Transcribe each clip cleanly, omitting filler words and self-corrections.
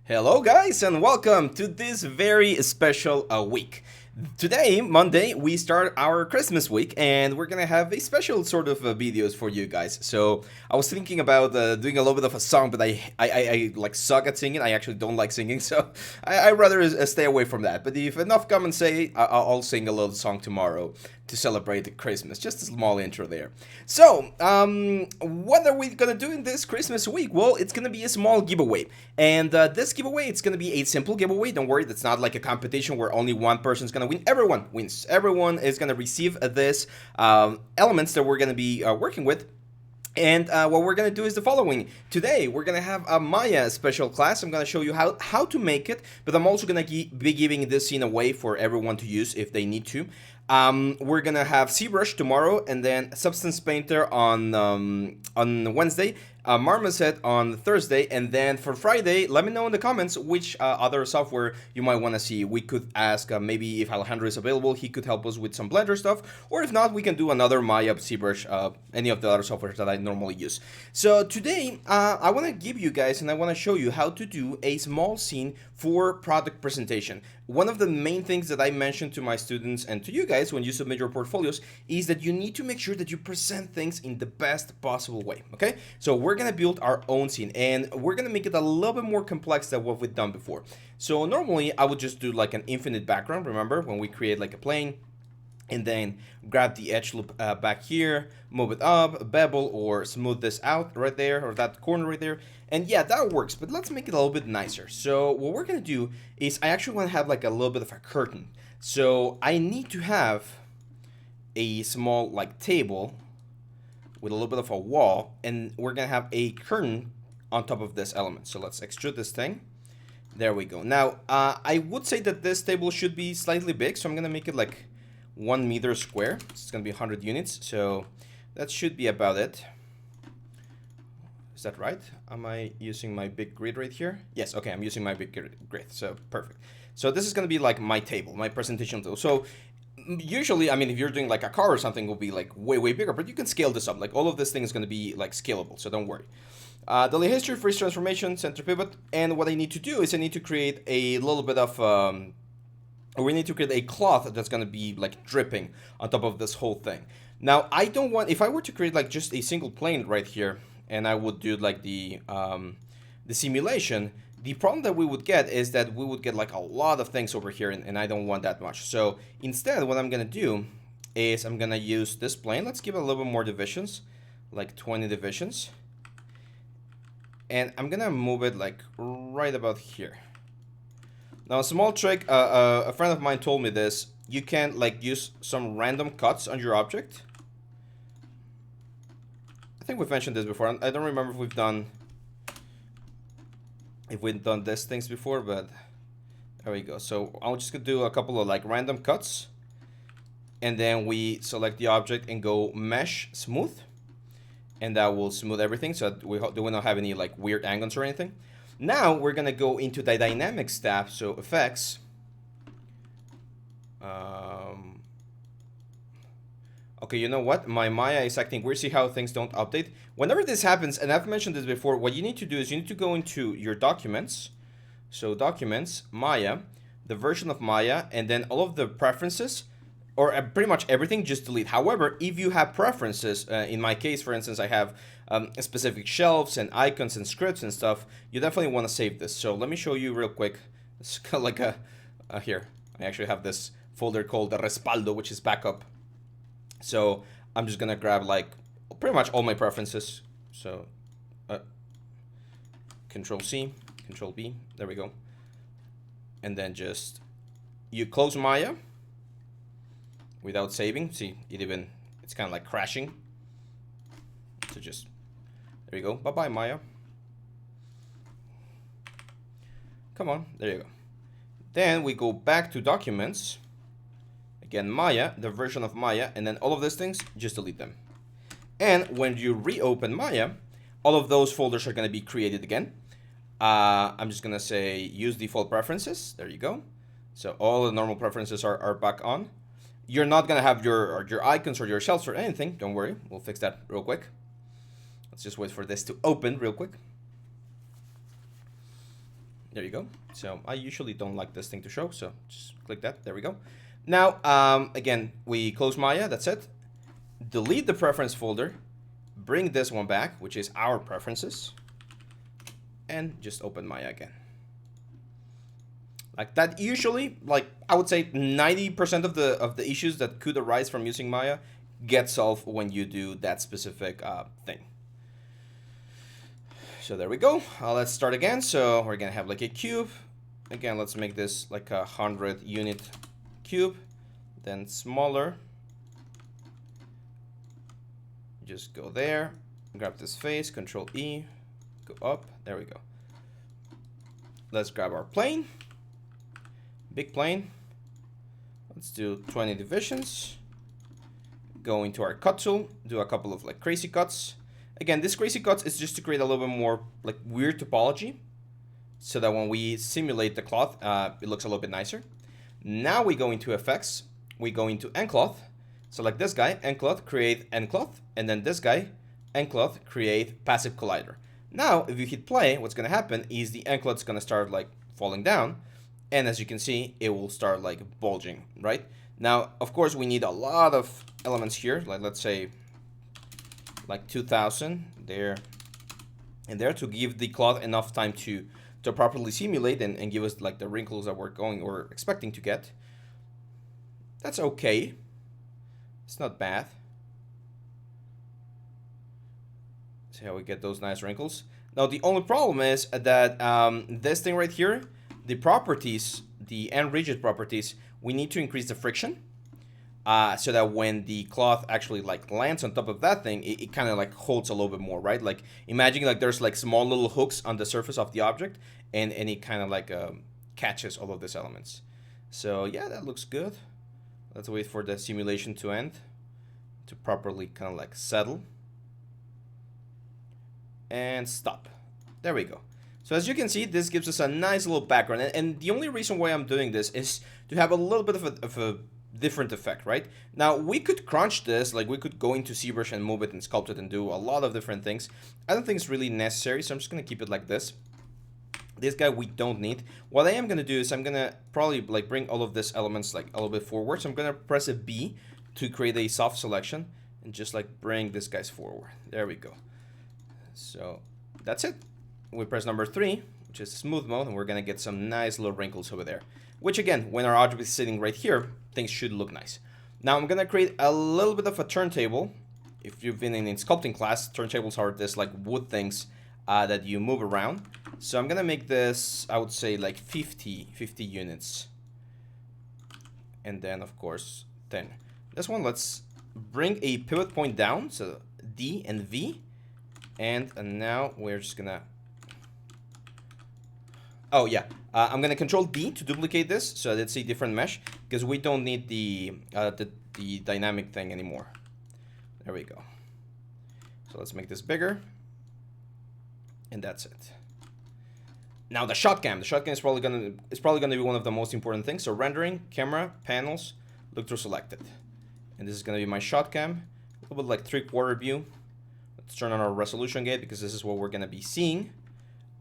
Hello, guys, and welcome to this very special week. Today, Monday, we start our Christmas week, and we're gonna have a special sort of videos for you guys. So I was thinking about doing a little bit of a song, but I like suck at singing. I actually don't like singing, so I rather stay away from that. But if enough come and say, I'll sing a little song tomorrow to celebrate Christmas. Just a small intro there. So, what are we gonna do in this Christmas week? Well, it's gonna be a small giveaway, and this giveaway it's gonna be a simple giveaway. Don't worry, that's not like a competition where only one person's gonna win. Everyone wins. Everyone is gonna receive this elements that we're gonna be working with. And what we're going to do is the following. Today, we're going to have a Maya special class. I'm going to show you how to make it, but I'm also going to be giving this scene away for everyone to use if they need to. We're going to have ZBrush tomorrow, and then Substance Painter on Wednesday, Marmoset on Thursday, and then for Friday, let me know in the comments which other software you might want to see. We could ask maybe if Alejandro is available, he could help us with some Blender stuff, or if not, we can do another Maya, ZBrush, any of the other softwares that I normally use. So today, I want to give you guys and I want to show you how to do a small scene for product presentation. One of the main things that I mentioned to my students and to you guys when you submit your portfolios is that you need to make sure that you present things in the best possible way, okay? So we're gonna build our own scene, and we're gonna make it a little bit more complex than what we've done before. So normally I would just do like an infinite background, remember, when we create like a plane, and then grab the edge loop back here, move it up, bevel or smooth this out right there, or that corner right there. And yeah, that works, but let's make it a little bit nicer. So what we're gonna do is I actually wanna have like a little bit of a curtain. So I need to have a small like table with a little bit of a wall, and we're gonna have a curtain on top of this element. So let's extrude this thing. There we go. Now, I would say that this table should be slightly big, so I'm gonna make it like 1 meter square. It's gonna be 100 units, so that should be about it. Is that right? Am I using my big grid right here? Yes, okay, I'm using my big grid, so perfect. So this is gonna be like my table, my presentation table. So usually, I mean, if you're doing like a car or something, it will be like way bigger, but you can scale this up. Like all of this thing is gonna be like scalable, so don't worry. Delay history, freeze transformation, center pivot, and what I need to do is I need to create a little bit of we need to create a cloth that's going to be like dripping on top of this whole thing. Now, I don't want, if I were to create like just a single plane right here, and I would do like the simulation, the problem that we would get is that we would get like a lot of things over here, and I don't want that much. So instead, what I'm going to do is I'm going to use this plane. Let's give it a little bit more divisions, like 20 divisions. And I'm going to move it like right about here. Now, a small trick, a friend of mine told me this. You can like use some random cuts on your object. I think we've mentioned this before. I don't remember if we've done these things before, but there we go. So I'm just gonna do a couple of like random cuts, and then we select the object and go mesh smooth, and that will smooth everything so that we don't have any like weird angles or anything. Now we're gonna go into the dynamics tab, so effects. Okay, you know what? My Maya is acting weird. See how things don't update? Whenever this happens, and I've mentioned this before, what you need to do is you need to go into your documents. So documents, Maya, the version of Maya, and then all of the preferences, or pretty much everything, just delete. However, if you have preferences, in my case, for instance, I have specific shelves and icons and scripts and stuff, you definitely want to save this. So let me show you real quick. It's kind of like here. I actually have this folder called the Respaldo, which is backup. So I'm just going to grab like pretty much all my preferences. So Control C, Control B, there we go. And then just, you close Maya without saving. See, it's kind of like crashing. So just, there you go. Bye-bye, Maya. Come on, there you go. Then we go back to documents. Again, Maya, the version of Maya, and then all of these things, just delete them. And when you reopen Maya, all of those folders are going to be created again. I'm just going to say use default preferences. There you go. So all the normal preferences are back on. You're not going to have your icons or your shelves or anything. Don't worry. We'll fix that real quick. Let's just wait for this to open real quick. There you go. So I usually don't like this thing to show, so just click that. There we go. Now, again, we close Maya. That's it. Delete the preference folder. Bring this one back, which is our preferences. And just open Maya again. Like that usually, like I would say 90% of the issues that could arise from using Maya get solved when you do that specific thing. So there we go. Let's start again. So we're gonna have like a cube. Again, let's make this like a 100 unit cube. Then smaller. Just go there. Grab this face. Control E. Go up. There we go. Let's grab our plane. Big plane. Let's do 20 divisions. Go into our cut tool. Do a couple of like crazy cuts. Again, this crazy cuts is just to create a little bit more like weird topology, so that when we simulate the cloth, it looks a little bit nicer. Now we go into effects. We go into nCloth. Select this guy, nCloth, create nCloth, and then this guy, nCloth, create passive collider. Now, if you hit play, what's gonna happen is the nCloth's gonna start like falling down, and as you can see, it will start like bulging, right? Now, of course, we need a lot of elements here, like let's say like 2000 there and there to give the cloth enough time to properly simulate and give us like the wrinkles that we're going or expecting to get. That's okay. It's not bad. See how we get those nice wrinkles. Now the only problem is that this thing right here, the properties, the end rigid properties, we need to increase the friction. So that when the cloth actually like lands on top of that thing, it kind of like holds a little bit more, right? Like imagine like there's like small little hooks on the surface of the object, and it kind of like catches all of these elements. So yeah, that looks good. Let's wait for the simulation to end to properly kind of like settle. And stop. There we go. So as you can see, this gives us a nice little background. And the only reason why I'm doing this is to have a little bit of a different effect, right? Now we could crunch this, like we could go into ZBrush and move it and sculpt it and do a lot of different things. I don't think it's really necessary, so I'm just gonna keep it like this. This guy we don't need. What I am gonna do is I'm gonna probably like bring all of these elements like a little bit forward. So I'm gonna press a B to create a soft selection and just like bring these guys forward. There we go. So that's it. We press number 3, which is smooth mode, and we're gonna get some nice little wrinkles over there. Which again, when our object is sitting right here, things should look nice. Now I'm gonna create a little bit of a turntable. If you've been in sculpting class, turntables are this like wood things that you move around. So I'm gonna make this, I would say like 50 units. And then of course 10. This one, let's bring a pivot point down, so D and V. And now we're just gonna, oh yeah, I'm gonna control D to duplicate this so that it's a different mesh, because we don't need the dynamic thing anymore. There we go. So let's make this bigger, and that's it. Now the shot cam. The shot cam is probably gonna be one of the most important things. So rendering, camera, panels, look through selected, and this is gonna be my shot cam. A little bit like 3/4 view. Let's turn on our resolution gate because this is what we're gonna be seeing.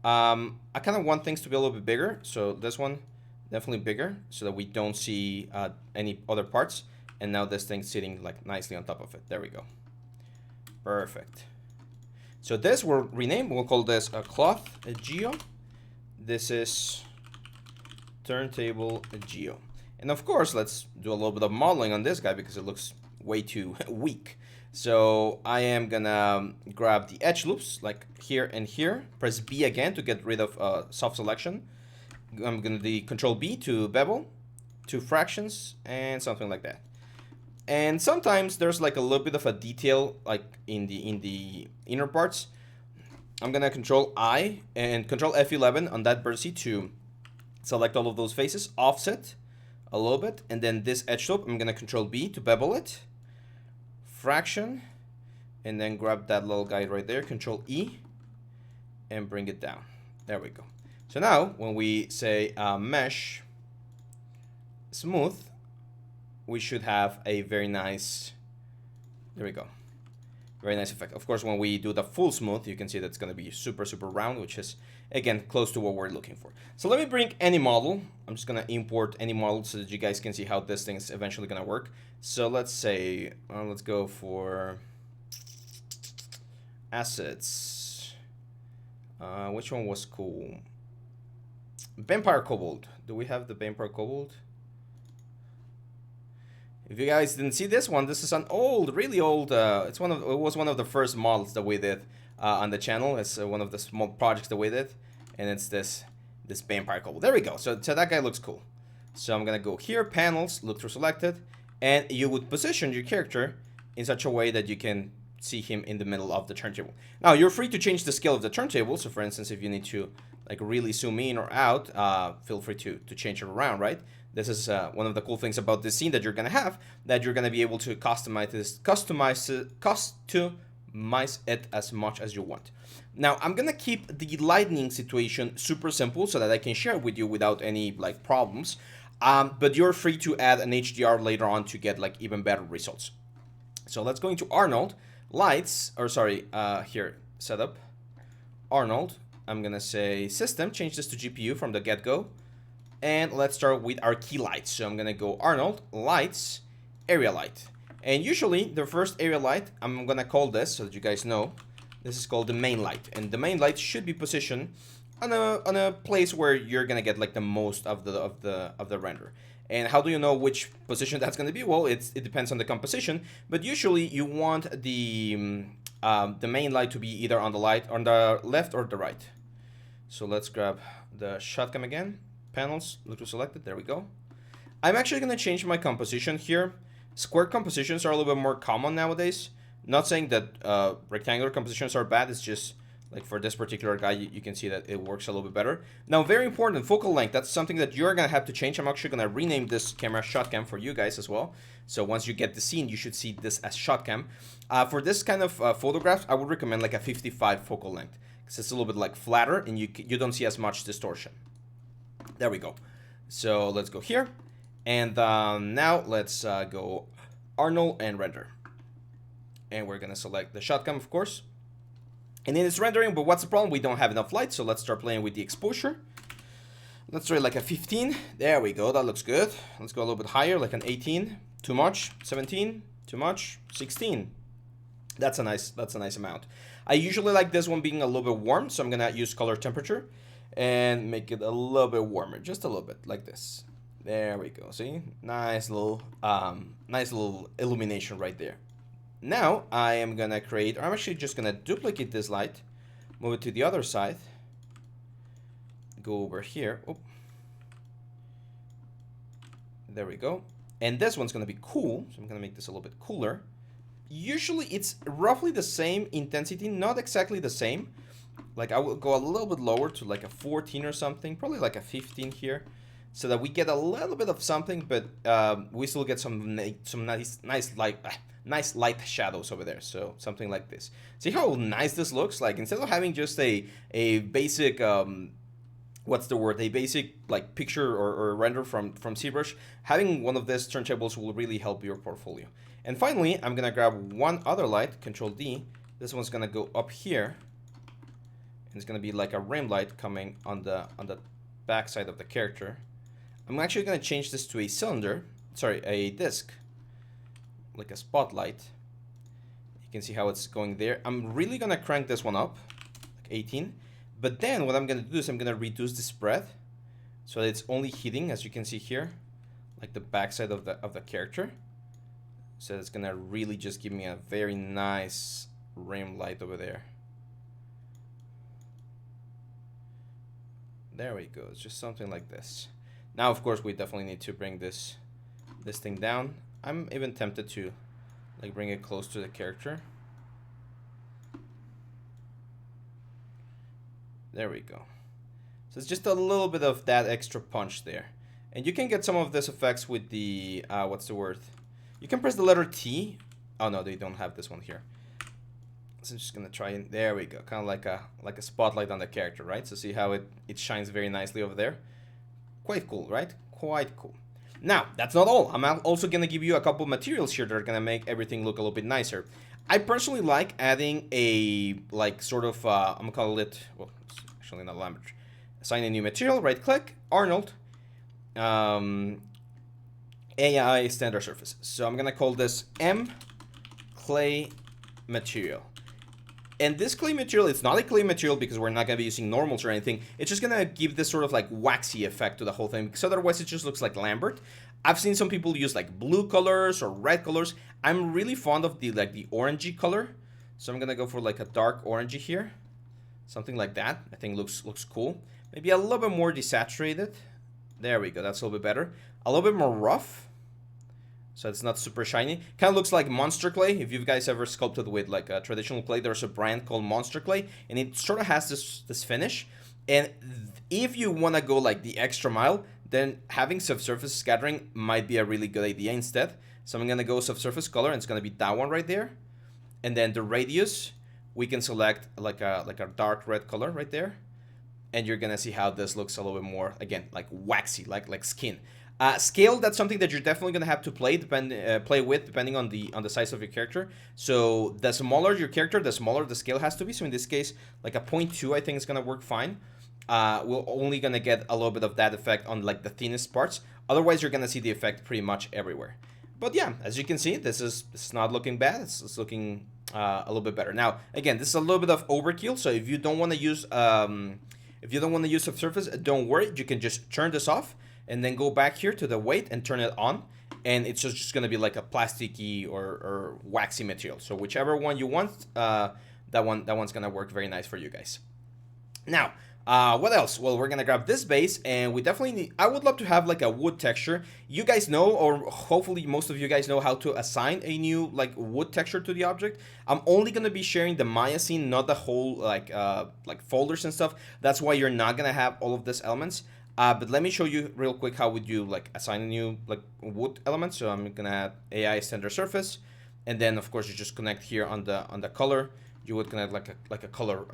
I kind of want things to be a little bit bigger, so this one definitely bigger so that we don't see any other parts. And now this thing's sitting like nicely on top of it. There we go. Perfect. So this we'll rename. We'll call this a cloth geo. This is turntable geo. And of course, let's do a little bit of modeling on this guy because it looks way too weak. So I am gonna grab the edge loops like here and here. Press B again to get rid of soft selection. I'm gonna do Control B to bevel, to fractions, and something like that. And sometimes there's like a little bit of a detail like in the inner parts. I'm gonna Control I and Control F11 on that vertex to select all of those faces, offset a little bit, and then this edge loop I'm gonna Control B to bevel it. Fraction, and then grab that little guy right there, Control E, and bring it down. There we go. So now when we say mesh smooth, we should have a very nice, there we go. Very nice effect. Of course, when we do the full smooth, you can see that's going to be super, super round, which is, again, close to what we're looking for. So let me bring any model. I'm just going to import any model so that you guys can see how this thing is eventually going to work. So let's say, let's go for assets. Which one was cool? Vampire Kobold. Do we have the Vampire Kobold? If you guys didn't see this one, this is an old, really old. It was one of the first models that we did on the channel. It's one of the small projects that we did, and it's this Vampire Kobold. There we go. So that guy looks cool. So I'm gonna go here, panels, look through selected, and you would position your character in such a way that you can see him in the middle of the turntable. Now you're free to change the scale of the turntable. So for instance, if you need to like really zoom in or out, feel free to change it around, right? This is one of the cool things about this scene that you're gonna have, that you're gonna be able to customize it as much as you want. Now I'm gonna keep the lighting situation super simple so that I can share it with you without any like problems. But you're free to add an HDR later on to get like even better results. So let's go into Arnold, lights, or sorry, here, setup, Arnold. I'm gonna say system, change this to GPU from the get-go. And let's start with our key lights. So I'm gonna go Arnold, lights, area light. And usually the first area light, I'm gonna call this so that you guys know, this is called the main light. And the main light should be positioned on a place where you're gonna get like the most of the render. And how do you know which position that's gonna be? Well, it depends on the composition, but usually you want the main light to be either on the left or the right. So let's grab the shotgun again. Panels, look to selected, there we go. I'm actually going to change my composition here. Square compositions are a little bit more common nowadays. Not saying that rectangular compositions are bad, it's just like for this particular guy, you can see that it works a little bit better. Now, very important, focal length, that's something that you're going to have to change. I'm actually going to rename this camera Shotcam for you guys as well. So once you get the scene, you should see this as Shotcam. For this kind of photographs, I would recommend like a 55 focal length, because it's a little bit like flatter and you don't see as much distortion. There we go. So let's go here. And now let's go Arnold and render. And we're going to select the shotgun, of course. And then it's rendering, but what's the problem? We don't have enough light, so let's start playing with the exposure. Let's try like a 15. There we go. That looks good. Let's go a little bit higher, like an 18. Too much. 17. Too much. 16. That's a nice amount. I usually like this one being a little bit warm, so I'm going to use color temperature and make it a little bit warmer, just a little bit, like this. There we go. See, nice little illumination right there. Now I am gonna create, or I'm actually just gonna duplicate this light, move it to the other side, go over here. Oh, there we go. And this one's gonna be cool, so I'm gonna make this a little bit cooler. Usually it's roughly the same intensity, not exactly the same. Like I will go a little bit lower to like a 14 or something, probably like a 15 here, so that we get a little bit of something, but we still get some nice light shadows over there. So something like this. See how nice this looks? Like instead of having just a basic what's the word? A basic like picture or render from ZBrush, having one of these turntables will really help your portfolio. And finally, I'm gonna grab one other light, Control D. This one's gonna go up here. It's going to be like a rim light coming on the back side of the character. I'm actually going to change this to a cylinder, sorry, a disc, like a spotlight. You can see how it's going there. I'm really going to crank this one up, like 18. But then what I'm going to do is I'm going to reduce the spread so that it's only hitting, as you can see here, like the back side of the character. So it's going to really just give me a very nice rim light over there. There we go. It's just something like this. Now, of course, we definitely need to bring this thing down. I'm even tempted to like bring it close to the character. There we go. So it's just a little bit of that extra punch there. And you can get some of this effects with the what's the word? You can press the letter T. Oh no, they don't have this one here. So I'm just gonna try and there we go, kind of like a spotlight on the character, right? So see how it shines very nicely over there. Quite cool, right? Quite cool. Now that's not all. I'm also gonna give you a couple materials here that are gonna make everything look a little bit nicer. I personally like adding a, like, sort of, I'm gonna call it, well, it's actually not language. Assign a new material, right click, Arnold, AI standard surface. So I'm gonna call this M clay material. And this clay material, it's not a clay material because we're not gonna be using normals or anything. It's just gonna give this sort of like waxy effect to the whole thing, because otherwise it just looks like Lambert. I've seen some people use like blue colors or red colors. I'm really fond of the orangey color, so I'm gonna go for like a dark orangey here, something like that. I think looks cool. Maybe a little bit more desaturated. There we go. That's a little bit better. A little bit more rough, so it's not super shiny. Kind of looks like Monster Clay. If you guys ever sculpted with like a traditional clay, there's a brand called Monster Clay, and it sort of has this finish. And if you want to go like the extra mile, then having subsurface scattering might be a really good idea instead. So I'm gonna go subsurface color, and it's gonna be that one right there. And then the radius, we can select like a dark red color right there. And you're gonna see how this looks a little bit more, again, like waxy, like skin. Scale, that's something that you're definitely gonna have to play with depending on the size of your character. So the smaller your character, the smaller the scale has to be. So in this case, like a 0.2, I think is gonna work fine. We're only gonna get a little bit of that effect on like the thinnest parts. Otherwise, you're gonna see the effect pretty much everywhere. But yeah, as you can see, this is not looking bad. It's looking a little bit better. Now, again, this is a little bit of overkill. So if you don't want to use subsurface, don't worry. You can just turn this off and then go back here to the weight and turn it on. And it's just gonna be like a plasticky or waxy material. So whichever one you want, that one's gonna work very nice for you guys. Now, what else? Well, we're gonna grab this base, and we definitely need, I would love to have like a wood texture. You guys know, or hopefully most of you guys know, how to assign a new like wood texture to the object. I'm only gonna be sharing the Maya scene, not the whole like folders and stuff. That's why you're not gonna have all of these elements. But let me show you real quick how would you like assign a new like wood element. So I'm gonna add AI standard surface, and then of course you just connect here on the color. You would connect like a color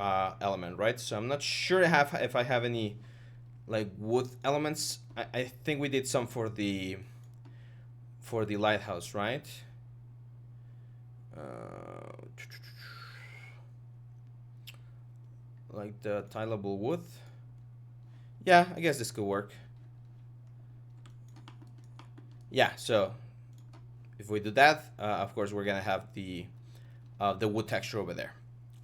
element, right? So I'm not sure if I have any like wood elements. I think we did some for the lighthouse, right? Like the tileable wood. Yeah, I guess this could work. Yeah, so if we do that, of course we're gonna have the wood texture over there.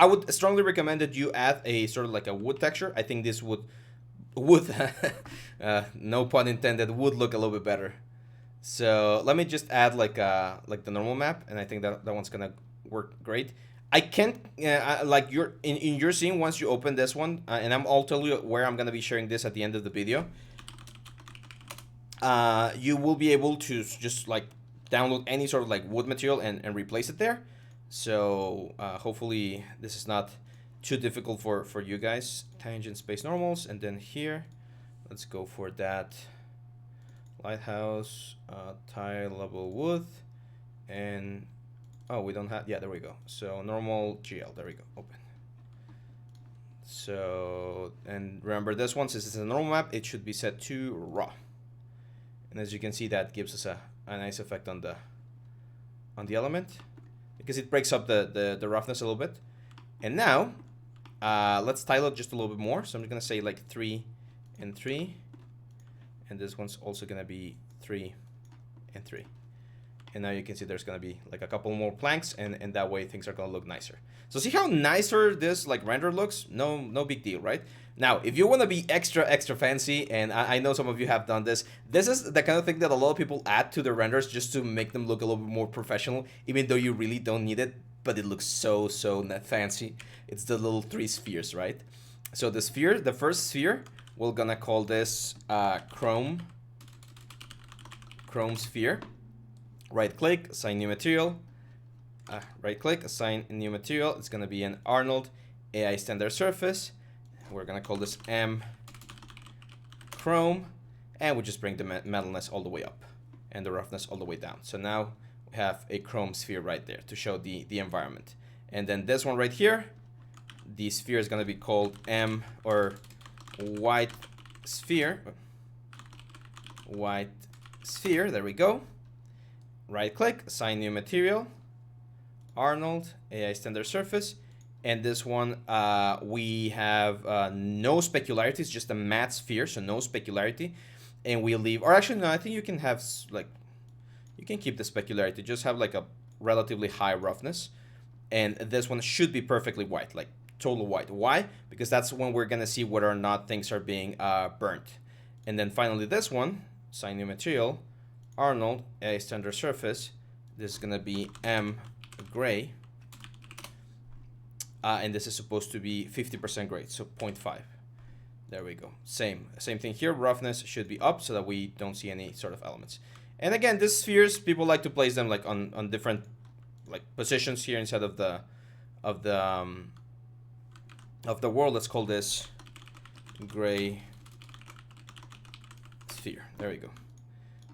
I would strongly recommend that you add a sort of like a wood texture. I think this would no pun intended, would look a little bit better. So let me just add like the normal map, and I think that one's gonna work great. I can't like in your scene, once you open this one, and I'll tell you where I'm gonna be sharing this at the end of the video. You will be able to just like download any sort of like wood material and replace it there. So hopefully this is not too difficult for you guys. Tangent space normals, and then here, let's go for that lighthouse, tile level wood, and oh, we don't have, yeah, there we go. So normal GL, there we go, open. So, and remember this one, since it's a normal map, it should be set to raw. And as you can see, that gives us a nice effect on the element, because it breaks up the roughness a little bit. And now, let's tile it just a little bit more. So I'm just gonna say like 3 and 3, and this one's also gonna be 3 and 3. And now you can see there's gonna be like a couple more planks, and that way things are gonna look nicer. So see how nicer this like render looks? No big deal, right? Now, if you wanna be extra fancy, and I know some of you have done this, this is the kind of thing that a lot of people add to their renders just to make them look a little bit more professional, even though you really don't need it, but it looks so fancy. It's the little 3 spheres, right? So the sphere, the first sphere, we're gonna call this chrome sphere. Right click, assign new material. Right click, assign a new material. It's gonna be an Arnold AI standard surface. We're gonna call this M chrome, and we just bring the metalness all the way up and the roughness all the way down. So now we have a chrome sphere right there to show the environment. And then this one right here, the sphere is gonna be called M, or white sphere. White sphere, there we go. Right click, assign new material, Arnold, AI standard surface. And this one, we have no specularity. It's just a matte sphere, so no specularity. And we leave, or actually, no, I think you can have, like, you can keep the specularity. Just have, like, a relatively high roughness. And this one should be perfectly white, like, total white. Why? Because that's when we're going to see whether or not things are being burnt. And then finally this one, assign new material, Arnold, a standard surface. This is going to be M gray. And this is supposed to be 50% gray, so 0.5. There we go. Same thing here. Roughness should be up so that we don't see any sort of elements. And again, these spheres, people like to place them like on different like positions here inside of the world. Let's call this gray sphere. There we go.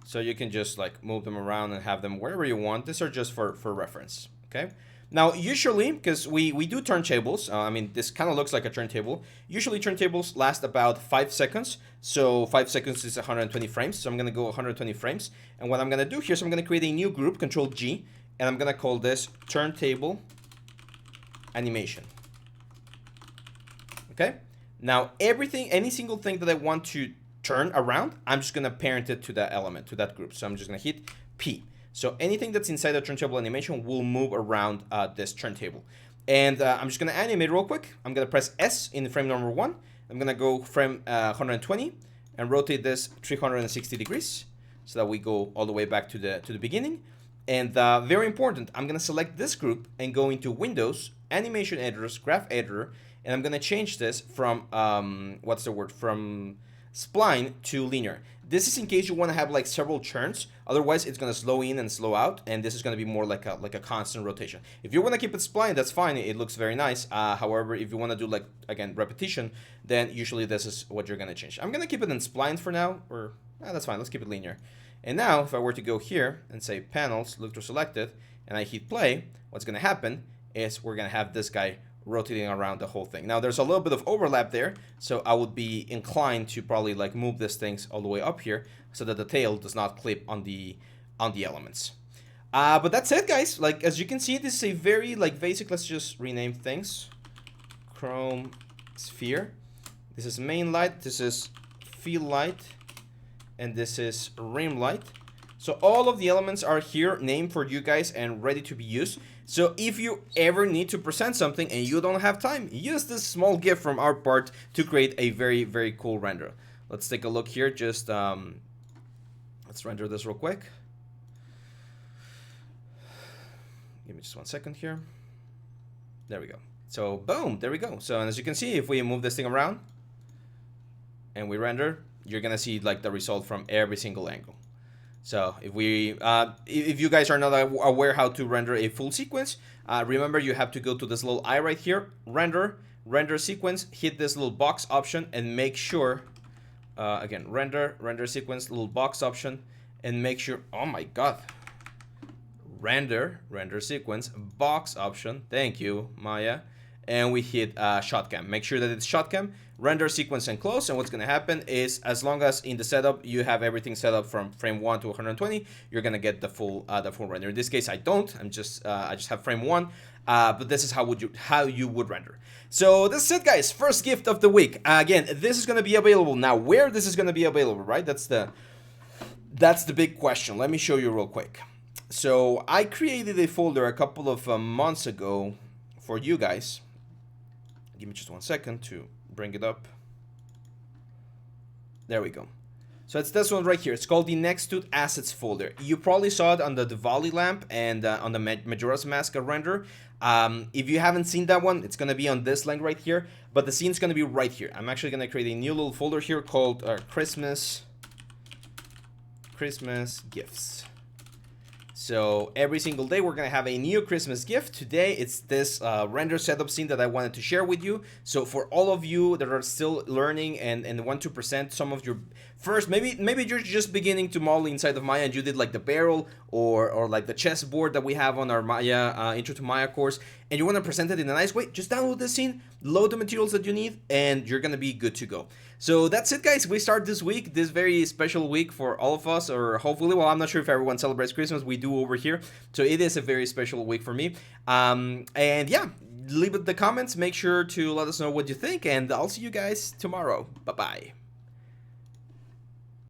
So you can just like move them around and have them wherever you want. These are just for reference. Okay. Now, usually, because we do turntables, I mean, this kind of looks like a turntable. Usually, turntables last about 5 seconds. So 5 seconds is 120 frames. So I'm going to go 120 frames. And what I'm going to do here is I'm going to create a new group, Control G, and I'm going to call this turntable animation. Okay. Now, everything, any single thing that I want to turn around, I'm just going to parent it to that element, to that group. So I'm just going to hit P. So anything that's inside the turntable animation will move around this turntable. And I'm just going to animate real quick. I'm going to press S in frame number 1. I'm going to go frame 120 and rotate this 360 degrees so that we go all the way back to the beginning. And very important, I'm going to select this group and go into Windows, Animation Editors, Graph Editor, and I'm going to change this from, from spline to linear. This is in case you want to have like several turns. Otherwise, it's going to slow in and slow out, and this is going to be more like a constant rotation. If you want to keep it spline, that's fine. It looks very nice. However, if you want to do like, again, repetition, then usually this is what you're going to change. I'm going to keep it in spline for now, or that's fine. Let's keep it linear. And now, if I were to go here and say panels, look to selected, and I hit play, what's going to happen is we're going to have this guy rotating around the whole thing. Now there's a little bit of overlap there, so I would be inclined to probably like move these things all the way up here so that the tail does not clip on the elements. But that's it, guys. Like, as you can see, this is a very like basic, let's just rename things. Chrome sphere. This is main light, this is field light, and this is rim light. So all of the elements are here, named for you guys and ready to be used. So if you ever need to present something and you don't have time, use this small gift from our part to create a very, very cool render. Let's take a look here. Just let's render this real quick. Give me just 1 second here. There we go. So boom, there we go. So and as you can see, if we move this thing around and we render, you're gonna see like the result from every single angle. So if you guys are not aware how to render a full sequence, remember you have to go to this little eye right here, render sequence, hit this little box option and make sure, again, render sequence, little box option, and make sure, oh my God, render sequence, box option, thank you, Maya, and we hit shot cam. Make sure that it's shot cam, render sequence and close, and what's going to happen is as long as in the setup you have everything set up from frame 1 to 120, you're going to get the full render. In this case I don't. I just have frame 1, but this is how you would render. So this is it, guys. First gift of the week. Again, this is going to be available now. Where this is going to be available, right? That's the big question. Let me show you real quick. So I created a folder a couple of months ago for you guys. Give me just 1 second to bring it up. There we go. So it's this one right here. It's called the Nexttut assets folder. You probably saw it on the Diwali lamp and on the Majora's Mask render. If you haven't seen that one, it's going to be on this link right here, but the scene's going to be right here. I'm actually going to create a new little folder here called Christmas gifts. So every single day we're going to have a new Christmas gift. Today it's this render setup scene that I wanted to share with you. So for all of you that are still learning and want to present some of your first, maybe you're just beginning to model inside of Maya and you did like the barrel or like the chessboard that we have on our Maya Intro to Maya course, and you want to present it in a nice way, just download the scene, load the materials that you need, and you're gonna be good to go. So that's it, guys. We start this week, this very special week for all of us, or hopefully, well, I'm not sure if everyone celebrates Christmas. We do over here, so it is a very special week for me. And yeah, leave it the comments. Make sure to let us know what you think, and I'll see you guys tomorrow. Bye bye.